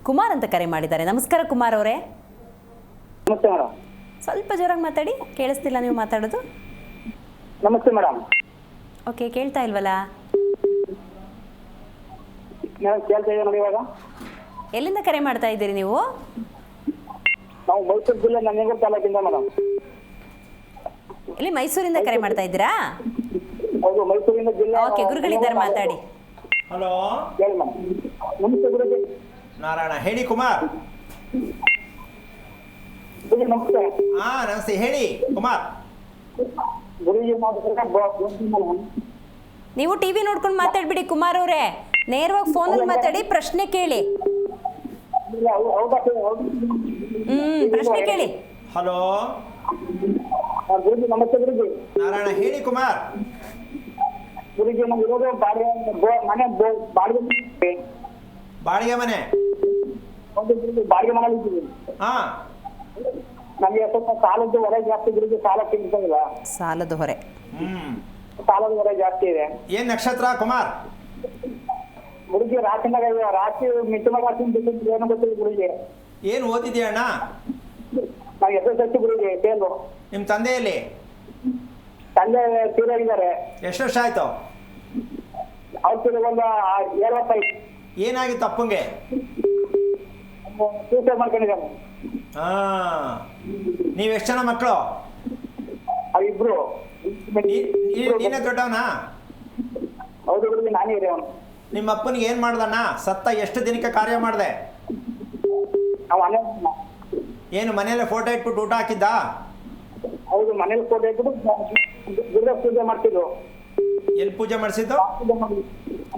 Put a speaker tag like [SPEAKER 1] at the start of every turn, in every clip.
[SPEAKER 1] ಕುಮಾರ್ ಅಂತ ಕರೆ ಮಾಡಿದ್ದಾರೆ. ನಮಸ್ಕಾರ ಕುಮಾರ್ ಅವರೇ.
[SPEAKER 2] ನಮಸ್ತೆ ಮೇಡಮ್.
[SPEAKER 1] ಸ್ವಲ್ಪ ಜೋರಾಗಿ ಮಾತಾಡಿ, ಕೇಳಿಸ್ತಿಲ್ಲ ನೀವು ಮಾತಾಡೋದು.
[SPEAKER 2] ನಮಸ್ತೆ ಮೇಡಮ್.
[SPEAKER 1] ಓಕೆ, ಕೇಳ್ತಾ ಇಲ್ವಲ್ಲ?
[SPEAKER 2] ಕೇಳ್ತಾ ಇದೆ ನೋಡಿ. ಇವಾಗ
[SPEAKER 1] ಎಲ್ಲಿಂದ ಕರೆ ಮಾಡ್ತಾ ಇದ್ದೀರಿ ನೀವು?
[SPEAKER 2] ನಾವು ಮೈಸೂರು ಜಿಲ್ಲೆ ನಂಜನಗೂಡು ತಾಲೂಕಿಂದ ಮೇಡಮ್.
[SPEAKER 1] ಇಲ್ಲಿ ಮೈಸೂರಿಂದ ಕರೆ ಮಾಡ್ತಾ ಇದ್ದೀರಾ?
[SPEAKER 2] ಹೌದು, ಮೈಸೂರಿನ ಜಿಲ್ಲೆ.
[SPEAKER 1] ಓಕೆ, ಗುರುಗಳಿದ್ದಾರೆ, ಮಾತಾಡಿ.
[SPEAKER 3] ಹಲೋ,
[SPEAKER 2] ಹೇಳಿ ಮೇಡಮ್. ನಮಸ್ತೆ ಗುರುಜಿ.
[SPEAKER 3] ನಾರಾಯಣ, ಹೇಳಿ ಕುಮಾರ್.
[SPEAKER 2] ಗುರುಜಿ ನಮಸ್ತೆ.
[SPEAKER 3] ನಮಸ್ತೆ, ಹೇಳಿ ಕುಮಾರ್.
[SPEAKER 2] ಗುರುಜಿ
[SPEAKER 1] ನೀವು ಟಿವಿ ನೋಡ್ಕೊಂಡು ಮಾತಾಡ್ಬಿಡಿ ಕುಮಾರ್ ಅವರೇ. ನೇರವಾಗಿ ಫೋನಲ್ಲಿ ಮಾತಾಡಿ, ಪ್ರಶ್ನೆ ಕೇಳಿ. ಪ್ರಶ್ನೆ ಕೇಳಿ.
[SPEAKER 3] ಹಲೋ
[SPEAKER 2] ಗುರುಜಿ ನಮಸ್ತೆ. ಗುರುಜಿ
[SPEAKER 3] ನಾರಾಯಣ, ಹೇಳಿ ಕುಮಾರ್.
[SPEAKER 2] ಗುರುಜಿ ನಮ್ಗೆ ಇರೋದು ಬಾಡಿಗೆ ಮನೆ, ಬಾಡಿಗೆ
[SPEAKER 3] ಬಾಡಿಗೆ ಮನೆ.
[SPEAKER 2] ಬಾಡಿಗೆ ಮನೇಲಿ ಇದ್ದೀವಿ.
[SPEAKER 3] ಹಾ,
[SPEAKER 2] ನಮಗೆ ಸ್ವಲ್ಪ ಸಾಲದ್ದು ಹೊರೆ ಜಾಸ್ತಿ ಗುರುಜಿ. ಸಾಲ ತಿಂತಿಲ್ಲ,
[SPEAKER 1] ಸಾಲದ ಹೊರೆ.
[SPEAKER 2] ಸಾಲದ ಹೊರೆ ಜಾಸ್ತಿ ಇದೆ.
[SPEAKER 3] ಏನ್ ನಕ್ಷತ್ರ ಕುಮಾರ್?
[SPEAKER 2] ಗುರುಜಿ ರಾಶಿನಾಗ ರಾಶಿ ಮಿಥುನ ರಾಶಿ ಬಿಟ್ಟಿದ್ದು ಏನು ಗೊತ್ತಿಲ್ಲ ಗುರುಜಿ.
[SPEAKER 3] ಏನ್ ಓದಿದ್ಯಾ ಅಣ್ಣ?
[SPEAKER 2] ನಾವು SSLC ಗುರುಜಿ ಫೇಲು.
[SPEAKER 3] ನಿಮ್ ತಂದೆಯಲ್ಲಿ
[SPEAKER 2] ತಂದೆ ತೀರಾಗಿದ್ದಾರೆ.
[SPEAKER 3] ಎಷ್ಟು ವರ್ಷ ಆಯ್ತು?
[SPEAKER 2] ಅವ್ರ ತೀರ ಒಂದು 7 ವರ್ಷ ಆಯ್ತು.
[SPEAKER 3] ಏನಾಗಿತ್ತು ಅಪ್ಪಂಗೆ?
[SPEAKER 2] ಸೂಸೈಡ್ ಮಾಡ್ಕೊಂಡಿದ್ದಾನೆ.
[SPEAKER 3] ಹಾ, ನೀವ್ ಎಷ್ಟು ಜನ ಮಕ್ಕಳು?
[SPEAKER 2] ಅವಿಬ್ರು.
[SPEAKER 3] ನೀನೇ ದೊಡ್ಡವನಾ?
[SPEAKER 2] ಹೌದು ಗುರುಜಿ, ನಾನೇ ಇರೇ ಅವನು.
[SPEAKER 3] ನಿಮ್ಮ ಅಪ್ಪನಿಗೆ ಏನ್ ಮಾಡ್ದಣ್ಣ? ಸತ್ತ ಎಷ್ಟು ದಿನಕ್ಕೆ ಕಾರ್ಯ ಮಾಡ್ದೆ?
[SPEAKER 2] ನಾವು ಮನೆ,
[SPEAKER 3] ಏನು ಮನೆಯಲ್ಲೇ ಫೋಟೋ ಇಟ್ಬಿಟ್ಟು ಊಟ ಹಾಕಿದ್ದ?
[SPEAKER 2] ಹೌದು, ಮನೇಲಿ ಫೋಟೋ ಇಟ್ಬಿಟ್ಟು ದುರ್ಗಾ ಪೂಜೆ ಮಾಡ್ತಿದ್ವು.
[SPEAKER 3] ಎಲ್ಲಿ ಪೂಜೆ ಮಾಡಿಸಿದ್ದು?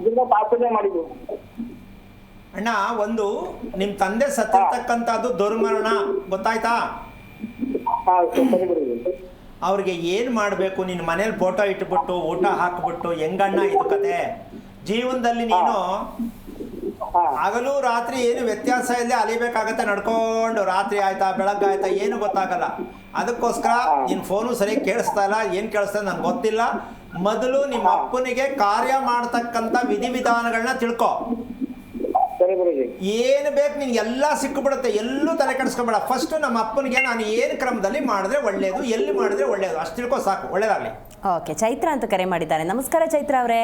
[SPEAKER 2] ದುರ್ಗಾ ಪೂಜೆ ಮಾಡಿದ್ವು.
[SPEAKER 3] ಅಣ್ಣ, ಒಂದು ನಿಮ್ ತಂದೆ ಸತ್ತಿರ್ತಕ್ಕಂಥದ್ದು ದುರ್ಮರಣ, ಗೊತ್ತಾಯ್ತಾ?
[SPEAKER 2] ಸರಿ ಗುರುಜಿ.
[SPEAKER 3] ಅವ್ರಿಗೆ ಏನ್ ಮಾಡ್ಬೇಕು? ನಿನ್ ಮನೇಲಿ ಫೋಟೋ ಇಟ್ಬಿಟ್ಟು ಊಟ ಹಾಕ್ಬಿಟ್ಟು, ಹೆಂಗಣ್ಣ ಇದು ಕತೆ? ಜೀವನದಲ್ಲಿ ನೀನು ಹಗಲು ರಾತ್ರಿ ಏನು ವ್ಯತ್ಯಾಸ ಇಲ್ಲದೆ ಅಲಿಬೇಕಾಗತ್ತೆ ನಡ್ಕೊಂಡು. ರಾತ್ರಿ ಆಯ್ತಾ ಬೆಳಗ್ಗಾಯ್ತಾ ಏನು ಗೊತ್ತಾಗಲ್ಲ. ಅದಕ್ಕೋಸ್ಕರ ನಿನ್ ಫೋನು ಸರಿಯಾಗಿ ಕೇಳಿಸ್ತಾ ಇಲ್ಲ. ಏನ್ ಕೇಳಿಸ್ತಾ ನನ್ಗೆ ಗೊತ್ತಿಲ್ಲ. ಮೊದಲು ನಿಮ್ಮ ಅಪ್ಪನಿಗೆ ಕಾರ್ಯ ಮಾಡ್ತಕ್ಕಂಥ ವಿಧಿವಿಧಾನಗಳನ್ನ ತಿಳ್ಕೊ. ಏನು ಬೇಕು ನಿನ್ಗೆ ಎಲ್ಲ ಸಿಕ್ಕಿಬಿಡುತ್ತೆ. ಎಲ್ಲೂ ತಲೆ ಕೆಡಿಸ್ಕೊಬೇಡ. ಫಸ್ಟ್ ನಮ್ಮ ಅಪ್ಪನಿಗೆ ನಾನು ಏನು ಕ್ರಮದಲ್ಲಿ ಮಾಡಿದ್ರೆ ಒಳ್ಳೇದು, ಎಲ್ಲಿ ಮಾಡಿದ್ರೆ ಒಳ್ಳೇದು, ಅಷ್ಟು ತಿಳ್ಕೊ ಸಾಕು. ಒಳ್ಳೇದಾಗ್ಲಿ.
[SPEAKER 1] ಓಕೆ, ಚೈತ್ರ ಅಂತ ಕರೆ ಮಾಡಿದ್ದಾರೆ. ನಮಸ್ಕಾರ ಚೈತ್ರ ಅವರೇ.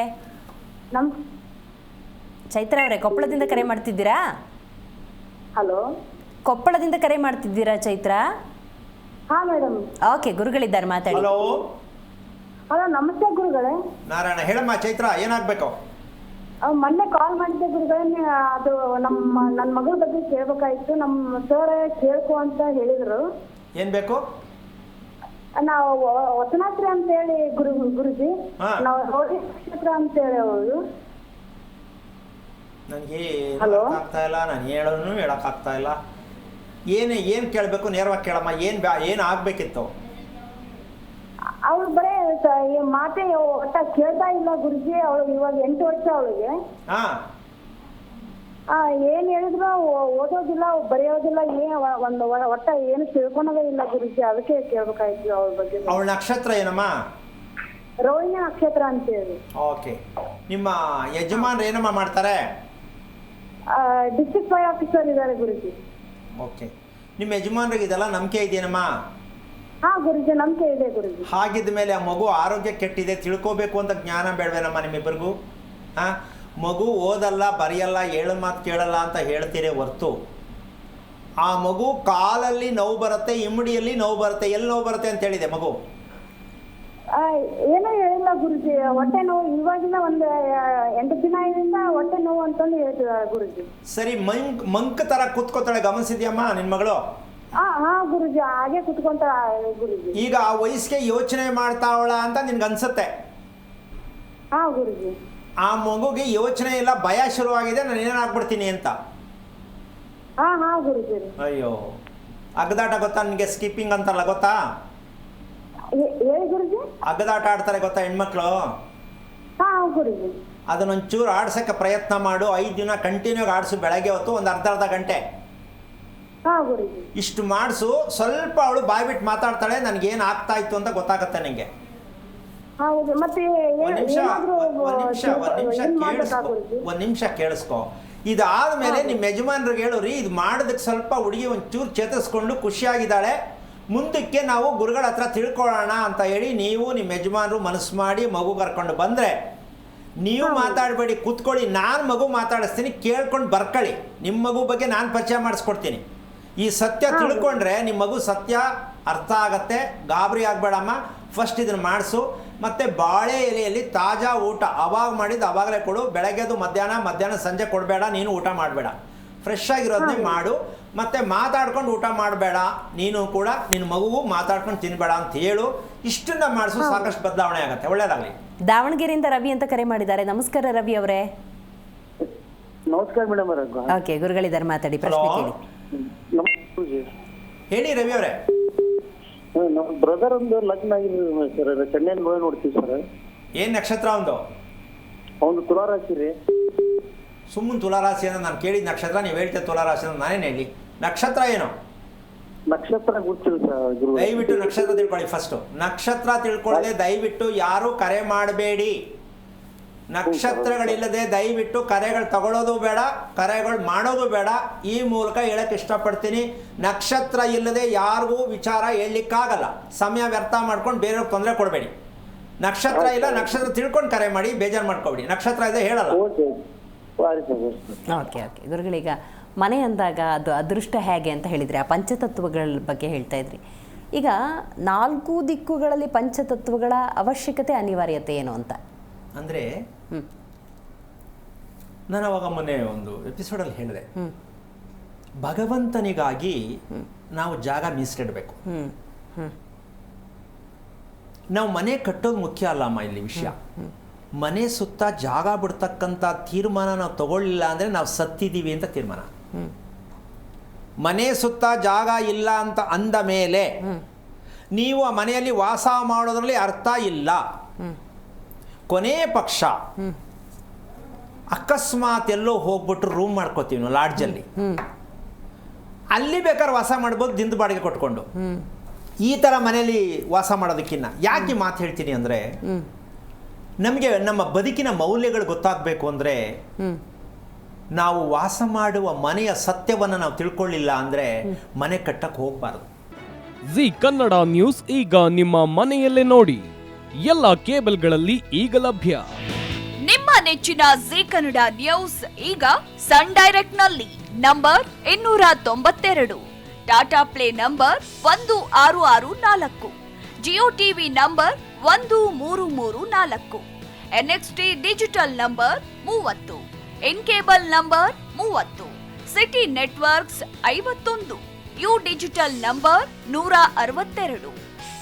[SPEAKER 1] ಚೈತ್ರ ಅವರೇ, ಕೊಪ್ಪಳದಿಂದ ಕರೆ ಮಾಡ್ತಿದ್ದೀರಾ?
[SPEAKER 4] ಹಲೋ,
[SPEAKER 1] ಕೊಪ್ಪಳದಿಂದ ಕರೆ ಮಾಡ್ತಿದ್ದೀರಾ ಚೈತ್ರ?
[SPEAKER 4] ಹಾ ಮೇಡಮ್.
[SPEAKER 1] ಓಕೆ, ಗುರುಗಳಿದ್ದಾರೆ, ಮಾತಾಡಿ.
[SPEAKER 3] ಹಲೋ.
[SPEAKER 4] ಹಲೋ, ನಮಸ್ತೆ ಗುರುಗಳೇ.
[SPEAKER 3] ನಾರಾಯಣ, ಹೇಳಮ್ಮ ಚೈತ್ರ, ಏನಾಗಬೇಕು?
[SPEAKER 4] ಮೊನ್ನೆ ಕಾಲ್ ಮಾಡಿದ್ದೆ ಗುರುಗಳೇ. ಅದು ನನ್ನ ಮಗಳ ಬಗ್ಗೆ ಕೇಳ್ಬೇಕಾಯ್ತು. ನಮ್ಮ ಸರ್ ಕೇಳ್ಕೊ ಅಂತ ಹೇಳಿದ್ರು.
[SPEAKER 3] ಏನ್ ಬೇಕು?
[SPEAKER 4] ನಾವು ವಚನಾಶ್ರಯ ಅಂತ ಹೇಳಿ ಗುರುಜಿ, ನಾವು ರೋಡಿ ನಕ್ಷತ್ರ ಅಂತ ಹೇಳಿ ಅವರು.
[SPEAKER 3] ನನಗೆ ಆಗ್ತಾ ಇಲ್ಲ, ನಾನು ಹೇಳಕ್ಕಾಗ್ತಾ ಇಲ್ಲ. ಏನ್ ಕೇಳಬೇಕು? ನೇರವಾಗಿ ಕೇಳಮ್ಮ. ಏನ್ ಆಗ್ಬೇಕಿತ್ತು?
[SPEAKER 4] ಅವಳು ಬರೇ ಮಾತೆ ಒಟ್ಟ ಕೇಳ್ತಾ ಇಲ್ಲ ಗುರುಜಿ. ಅವಳು ಇವಾಗ 8 ವರ್ಷ ಅವಳಿಗೆ. ಏನ್ ಹೇಳಿದ್ರು ಓದೋದಿಲ್ಲ, ಬರೆಯೋದಿಲ್ಲ, ಒಟ್ಟ ಏನು ತಿಳ್ಕೊಳೋದೇ ಇಲ್ಲ ಗುರುಜಿ. ಅದಕ್ಕೆ ಕೇಳ್ಬೇಕಾಯ್ತು ಅವಳ ಬಗ್ಗೆ.
[SPEAKER 3] ಅವಳ ನಕ್ಷತ್ರ ಏನಮ್ಮ?
[SPEAKER 4] ರೋಹಿಣಿ ನಕ್ಷತ್ರ ಅಂತ ಹೇಳಿ.
[SPEAKER 3] ಓಕೆ. ನಿಮ್ಮ ಯಜಮಾನ್ರು ಏನಮ್ಮ ಮಾಡ್ತಾರೆ?
[SPEAKER 4] ಡಿಸ್ಟ್ರಿಕ್ಟ್ ಫೈರ್ ಆಫೀಸರ್ ಇದ್ದಾರೆ ಗುರುಜಿ.
[SPEAKER 3] ಓಕೆ. ನಿಮ್ಮ ಯಜಮಾನ್ರಿಗೆ ಇದೆಲ್ಲ ನಂಬಿಕೆ ಇದೆಯೇನಮ್ಮ?
[SPEAKER 4] ಹಾ ಗುರುಜಿ, ನಂಬಿಕೆ ಇದೆ ಗುರುಜಿ.
[SPEAKER 3] ಹಾಗಿದ್ದ ಮೇಲೆ ಆ ಮಗು ಆರೋಗ್ಯ ಕೆಟ್ಟಿದೆ, ತಿಳ್ಕೋಬೇಕು ಅಂತ ಜ್ಞಾನ ಬೇಡವೇನಮ್ಮ ನಿಮ್ಮಿಬ್ಬರಿಗೂ? ಮಗು ಓದಲ್ಲ, ಬರೆಯಲ್ಲ, ಹೇಳು ಮಾತು ಕೇಳಲ್ಲ ಅಂತ ಹೇಳ್ತೀರಿ ಹೊರ್ತು, ಆ ಮಗು ಕಾಲಲ್ಲಿ ನೋವು ಬರುತ್ತೆ, ಇಮ್ಮಡಿಯಲ್ಲಿ ನೋವು ಬರುತ್ತೆ. ಎಲ್ಲಿ ನೋವು ಬರುತ್ತೆ ಅಂತ ಹೇಳಿದೆ ಮಗು?
[SPEAKER 4] ಏನೂ ಹೇಳಿಲ್ಲ ಗುರುಜಿ. ಹೊಟ್ಟೆ ನೋವು ಇವಾಗಿನ ಒಂದು 8 ದಿನದಿಂದ ಹೊಟ್ಟೆ ನೋವು ಅಂತಂದು ಹೇಳ್ತಿದ್ದಾರೆ ಗುರುಜಿ.
[SPEAKER 3] ಸರಿ, ಮಂಕ್ ತರ ಕೂತ್ಕೋತಾಳೆ, ಗಮನಿಸಿದ್ಯಮ್ಮ ನಿನ್ ಮಗಳು?
[SPEAKER 4] ಹಾ ಗುರುಜಿ, ಹಾಗೆ ಕುತ್ಕೊಂತ ಗುರುಜಿ.
[SPEAKER 3] ಈಗ ಆ ವಯಸ್ಸಿಗೆ ಯೋಚನೆ ಮಾಡ್ತಾವಳ ಅಂತ ನಿನ್ಗೆ ಅನ್ಸುತ್ತೆ?
[SPEAKER 4] ಹಾ ಗುರುಜಿ.
[SPEAKER 3] ಆ ಮಗುಗೆ ಯೋಚನೆ ಇಲ್ಲ, ಭಯ ಶುರುವಾಗಿದೆ, ನಾನು ಏನಾಗ್ಬಿಡ್ತೀನಿ ಅಂತ.
[SPEAKER 4] ಹಾ ಗುರುಜಿ.
[SPEAKER 3] ಅಯ್ಯೋ, ಅಗ್ದಾಟ ಗೊತ್ತಾ ನಿನ್ಗೆ? ಸ್ಕಿಪ್ಪಿಂಗ್ ಅಂತಾರಲ್ಲ, ಗೊತ್ತಾ?
[SPEAKER 4] ಹೇಳಿ ಗುರುಜಿ.
[SPEAKER 3] ಅಗ್ದಾಟ ಆಡ್ತಾರೆ ಗೊತ್ತಾ ಹೆಣ್ಮಕ್ಳು?
[SPEAKER 4] ಹಾ ಗುರುಜಿ.
[SPEAKER 3] ಅದನ್ನೊಂಚೂರು ಆಡ್ಸಕ್ಕೆ ಪ್ರಯತ್ನ ಮಾಡು. 5 ದಿನ ಕಂಟಿನ್ಯೂ ಆಡಿಸು. ಬೆಳಗ್ಗೆ ಹೊತ್ತು ಒಂದು ಅರ್ಧ ಗಂಟೆ ಇಷ್ಟು ಮಾಡಿಸು. ಸ್ವಲ್ಪ ಅವಳು ಬಾಯ್ಬಿಟ್ಟು ಮಾತಾಡ್ತಾಳೆ, ನನಗೇನು ಆಗ್ತಾ ಇತ್ತು ಅಂತ ಗೊತ್ತಾಗತ್ತೆ ನಿಂಗೆ.
[SPEAKER 4] ಒಂದ್ ನಿಮಿಷ
[SPEAKER 3] ಕೇಳಿಸ್ಕೊ. ಇದಾದ್ಮೇಲೆ ನಿಮ್ಮ ಯಜಮಾನ್ರಿಗೆ ಹೇಳೋರಿ ಇದು ಮಾಡೋದಕ್ಕೆ ಸ್ವಲ್ಪ ಹುಡುಗಿ ಒಂಚೂರು ಚೇತರಿಸ್ಕೊಂಡು ಖುಷಿಯಾಗಿದ್ದಾಳೆ, ಮುಂದಕ್ಕೆ ನಾವು ಗುರುಗಳ ಹತ್ರ ತಿಳ್ಕೊಳ್ಳೋಣ ಅಂತ ಹೇಳಿ ನೀವು ನಿಮ್ಮ ಯಜಮಾನರು ಮನಸ್ಸು ಮಾಡಿ ಮಗು ಕರ್ಕೊಂಡು ಬಂದರೆ, ನೀವು ಮಾತಾಡಬೇಡಿ, ಕೂತ್ಕೊಳ್ಳಿ, ನಾನು ಮಗು ಮಾತಾಡಿಸ್ತೀನಿ, ಕೇಳ್ಕೊಂಡು ಬರ್ಕೊಳ್ಳಿ. ನಿಮ್ಮ ಮಗು ಬಗ್ಗೆ ನಾನು ಪರಿಚಯ ಮಾಡಿಸ್ಕೊಡ್ತೀನಿ. ಈ ಸತ್ಯ ತಿಳ್ಕೊಂಡ್ರೆ ನಿಮ್ಮ ಮಗು ಸತ್ಯ ಅರ್ಥ ಆಗತ್ತೆ. ಗಾಬರಿ ಆಗಬೇಡಮ್ಮ, ಫಸ್ಟ್ ಇದನ್ನು ಮಾಡಿಸು. ಮತ್ತು ಬಾಳೆ ಎಲೆಯಲ್ಲಿ ತಾಜಾ ಊಟ ಅವಾಗ ಮಾಡಿದ್ದು ಅವಾಗಲೇ ಕೊಡು. ಬೆಳಗ್ಗೆದು ಮಧ್ಯಾಹ್ನ ಸಂಜೆ ಕೊಡಬೇಡ, ನೀನು ಊಟ ಮಾಡಬೇಡ, ಫ್ರೆಶ್ ಆಗಿರೋದನ್ನೇ ಮಾಡು. ಮತ್ತು ಮಾತಾಡ್ಕೊಂಡು ಊಟ ಮಾಡಬೇಡ, ನೀನು ಕೂಡ ನಿನ್ನ ಮಗುವು ಮಾತಾಡ್ಕೊಂಡು ತಿನ್ನಬೇಡ ಅಂತ ಹೇಳು. ಇಷ್ಟನ್ನ ಮಾಡಿಸು, ಸಾಕಷ್ಟು ಬದಲಾವಣೆ ಆಗುತ್ತೆ. ಒಳ್ಳೇದಾಗಲಿ.
[SPEAKER 1] ದಾವಣಗೆರೆಯಿಂದ ರವಿ ಅಂತ ಕರೆ ಮಾಡಿದ್ದಾರೆ. ನಮಸ್ಕಾರ ರವಿ ಅವರೇ.
[SPEAKER 2] ನಮಸ್ಕಾರ ಮೇಡಮ್.
[SPEAKER 1] ಓಕೆ, ಗುರುಗಳಿದ್ದಾರೆ, ಮಾತಾಡಿ, ಪ್ರಶ್ನೆ ಕೇಳಿ.
[SPEAKER 3] ಹೇಳಿ ರವಿ ಅವರೇ.
[SPEAKER 2] ನಮ್ಮ ಬ್ರದರ್ ಒಂದು ಲಗ್ನ ಆಗಿದೆ ಸರ್, ಚೆನ್ನೈನ ನೋಡ್ತೀವಿ ಸರ್.
[SPEAKER 3] ಏನು ನಕ್ಷತ್ರ ಒಂದು?
[SPEAKER 2] ಅವನು ತುಲಾರಾಶಿ ರೀ.
[SPEAKER 3] ಸುಮ್ಮನೆ ತುಲಾರಾಶಿ ಅಂತ ನಾನು ಕೇಳಿದ ನಕ್ಷತ್ರ, ನೀವು ಹೇಳ್ತೇವೆ ತುಲಾರಾಶಿ ಅಂತ ನಾನೇನು ಹೇಳಿ? ನಕ್ಷತ್ರ ಏನು?
[SPEAKER 2] ನಕ್ಷತ್ರ ಗೊತ್ತಿಲ್ಲ ಸರ್.
[SPEAKER 3] ದಯವಿಟ್ಟು ನಕ್ಷತ್ರ ತಿಳ್ಕೊಳ್ಳಿ. ಫಸ್ಟು ನಕ್ಷತ್ರ ತಿಳ್ಕೊಳ್ಳದೆ ದಯವಿಟ್ಟು ಯಾರು ಕರೆ ಮಾಡಬೇಡಿ. ನಕ್ಷತ್ರಗಳಿಲ್ಲದೆ ದಯವಿಟ್ಟು ಕರೆಗಳು ತಗೊಳ್ಳೋದು ಬೇಡ, ಕರೆಗಳು ಮಾಡೋದು ಬೇಡ. ಈ ಮೂಲಕ ಹೇಳಕ್ಕೆ ಇಷ್ಟಪಡ್ತೀನಿ, ನಕ್ಷತ್ರ ಇಲ್ಲದೆ ಯಾರಿಗೂ ವಿಚಾರ ಹೇಳಲಿಕ್ಕಾಗಲ್ಲ. ಸಮಯ ವ್ಯರ್ಥ ಮಾಡ್ಕೊಂಡು ಬೇರೆಯವ್ರಿಗೆ ತೊಂದರೆ ಕೊಡಬೇಡಿ. ನಕ್ಷತ್ರ ಇಲ್ಲ, ನಕ್ಷತ್ರ ತಿಳ್ಕೊಂಡು ಕರೆ ಮಾಡಿ, ಬೇಜಾರು ಮಾಡ್ಕೊಬೇಡಿ. ನಕ್ಷತ್ರ ಇದೆ ಹೇಳಲ್ಲ.
[SPEAKER 1] ಓಕೆ ಓಕೆ ಗುರುಗಳೀಗ ಮನೆ ಅಂದಾಗ ಅದು ಅದೃಷ್ಟ ಹೇಗೆ ಅಂತ ಹೇಳಿದ್ರಿ, ಆ ಪಂಚತತ್ವಗಳ ಬಗ್ಗೆ ಹೇಳ್ತಾ ಇದ್ರಿ. ಈಗ 4 ದಿಕ್ಕುಗಳಲ್ಲಿ ಪಂಚತತ್ವಗಳ ಅವಶ್ಯಕತೆ ಅನಿವಾರ್ಯತೆ ಏನು ಅಂತ
[SPEAKER 3] ಅಂದರೆ, ನಾನು ಅವಾಗ ಮೊನ್ನೆ ಒಂದು ಎಪಿಸೋಡಲ್ಲಿ ಹೇಳಿದೆ, ಭಗವಂತನಿಗಾಗಿ ನಾವು ಜಾಗ ಮೀಸಲಿಡಬೇಕು. ನಾವು ಮನೆ ಕಟ್ಟೋದು ಮುಖ್ಯ ಅಲ್ಲಮ್ಮ ಇಲ್ಲಿ ವಿಷಯ. ಮನೆ ಸುತ್ತ ಜಾಗ ಬಿಡ್ತಕ್ಕಂಥ ತೀರ್ಮಾನ ನಾವು ತಗೊಳ್ಳಿಲ್ಲ ಅಂದರೆ ನಾವು ಸತ್ತಿದ್ದೀವಿ ಅಂತ ತೀರ್ಮಾನ. ಮನೆ ಸುತ್ತ ಜಾಗ ಇಲ್ಲ ಅಂತ ಅಂದ ಮೇಲೆ ನೀವು ಆ ಮನೆಯಲ್ಲಿ ವಾಸ ಮಾಡೋದ್ರಲ್ಲಿ ಅರ್ಥ ಇಲ್ಲ. ಕೊನೆ ಪಕ್ಷ ಅಕಸ್ಮಾತ್ ಎಲ್ಲೋ ಹೋಗ್ಬಿಟ್ಟು ರೂಮ್ ಮಾಡ್ಕೋತೀವಿ ನಾವು ಲಾಡ್ಜಲ್ಲಿ, ಅಲ್ಲಿ ಬೇಕಾದ್ರೆ ವಾಸ ಮಾಡ್ಬೋದು ದಿಂದ ಬಾಡಿಗೆ ಕೊಟ್ಕೊಂಡು. ಈ ಥರ ಮನೆಯಲ್ಲಿ ವಾಸ ಮಾಡೋದಕ್ಕಿಂತ ಯಾಕೆ ಮಾತು ಹೇಳ್ತೀನಿ ಅಂದರೆ, ನಮಗೆ ನಮ್ಮ ಬದುಕಿನ ಮೌಲ್ಯಗಳು ಗೊತ್ತಾಗಬೇಕು ಅಂದರೆ ನಾವು ವಾಸ ಮಾಡುವ ಮನೆಯ ಸತ್ಯವನ್ನು ನಾವು ತಿಳ್ಕೊಳ್ಳಿಲ್ಲ ಅಂದರೆ ಮನೆ ಕಟ್ಟಕ್ಕೆ ಹೋಗಬಾರ್ದು.
[SPEAKER 5] ಜಿ ಕನ್ನಡ ನ್ಯೂಸ್ ಈಗ ನಿಮ್ಮ ಮನೆಯಲ್ಲೇ ನೋಡಿ, ಎಲ್ಲ ಕೇಬಲ್ಗಳಲ್ಲಿ ಈಗ ಲಭ್ಯ.
[SPEAKER 6] ನಿಮ್ಮ ನೆಚ್ಚಿನ ಜಿ ಕನ್ನಡ ನ್ಯೂಸ್ ಈಗ ಸನ್ ಡೈರೆಕ್ಟ್ ನಲ್ಲಿ number 292, Tata play number 1664, Jio TV number 1334, NXT digital number 30, in cable number 30, city networks 51, U digital number 162,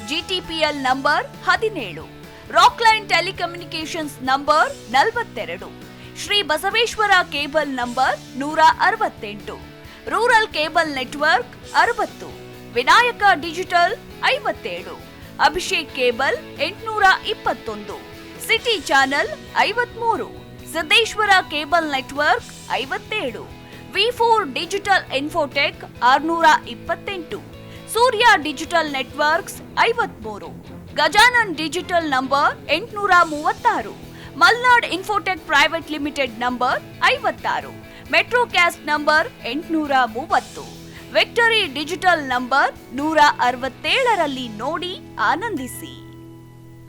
[SPEAKER 6] GTPL number 17, Rockline telecommunications number 42, Shri Basaveshwara cable number 168, rural cable network 60, Vinayaka digital 57, Abhishek cable 821, city channel 53, Siddeshwara cable network 57, V4 digital Infotech 628, Surya digital networks 53, Gajanan digital number 836, Malnad Infotech private limited number 56, Metrocast number 830, Victory Digital number 167ರಲ್ಲಿ ನೋಡಿ ಆನಂದಿಸಿ.